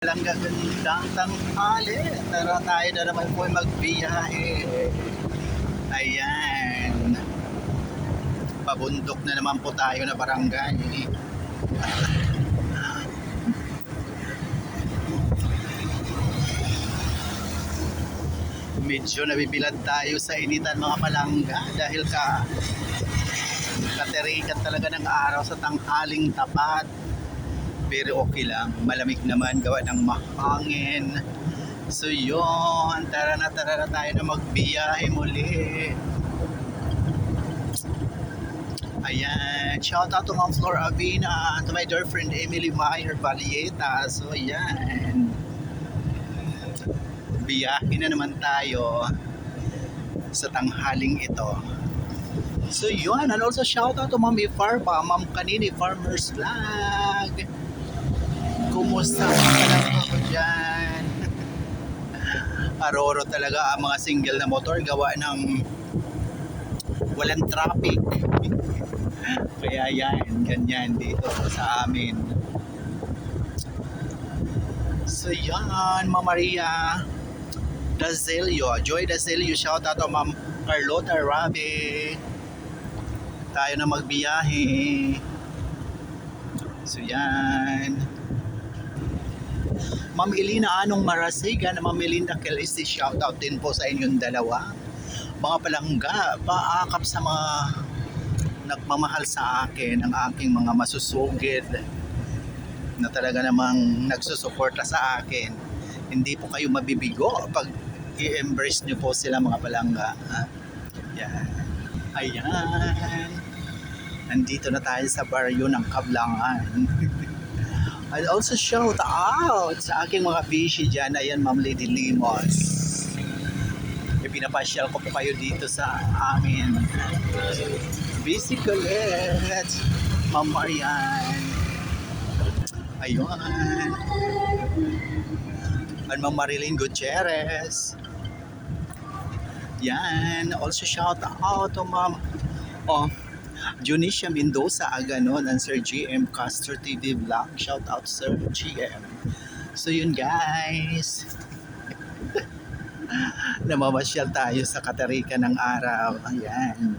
Walang gagandang tanghali. Tara tayo na naman po magbiyahe. Ayan. Pabundok na naman po tayo na barangay. Medyo nabibilad tayo sa initan mga palangga dahil katerikan talaga ng araw sa tanghaling tapat. Pero okay lang, malamig naman gawa ng mahangin. So yun, tara na tayo na magbiyahe muli. Ayan, shout out to Ma'am Flor Avina, to my dear friend Emily Meyer Valieta. So ayan, biyahe na naman tayo sa tanghaling ito. So yun, and also shout out to Ma'am Ifarpa, Ma'am Kanini Farmers Vlog. Kumusta ka lang ako dyan? Aroro talaga ang mga single na motor gawa ng walang traffic. Kaya yan, ganyan dito sa amin. So yan, Ma'am Maria Dazelio, Joy Dazelio, shout out to Ma'am Carlota Rabi. Tayo na magbiyahe. So yan, Ma'am Elina Anong Marasigan, Ma'am Melinda Kelisi, shout out din po sa inyong dalawa. Mga palangga, paakap sa mga nagmamahal sa akin, ang aking mga masusugid na talaga namang nagsusuporta sa akin. Hindi po kayo mabibigo pag i-embrace nyo po sila mga palangga. Yan. Ayan. Nandito na tayo sa baryo ng Kablangan. I'll also shout out sa aking mga bishi dyan. Ayan, Ma'am Lady Limos. Pinapasyal ko po kayo dito sa amin. Busy Colette, Ma'am Marian. Ayun. And Ma'am Marilyn Gutierrez. Yan. Also shout out to Ma'am Junicia Mendoza Aganon and Sir GM Castro TV Vlog. Shout out Sir GM. So yun guys, namamasyal tayo sa katerikan ng araw. Ayan.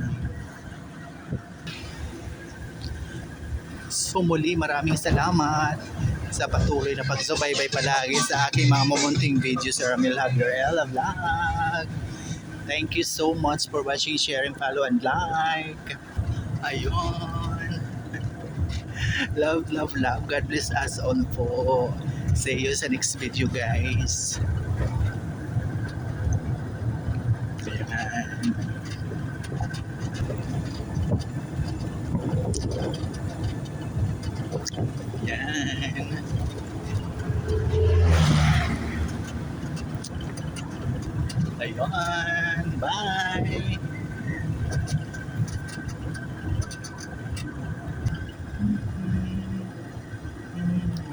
So muli, maraming salamat sa patuloy na pagsubaybay palagi sa aking mga mamunting videos sa Ramil Hagler Ella Vlog. Thank you so much for watching, sharing, follow, and like. Ayun. Love, love, love. God bless us all po. See you sa next video guys. Ayan. Yan. Ayun. Bye.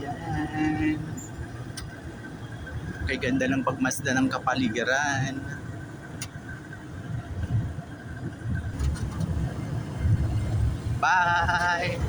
Yan. Kay ganda ng pagmasda ng kapaligiran. Bye.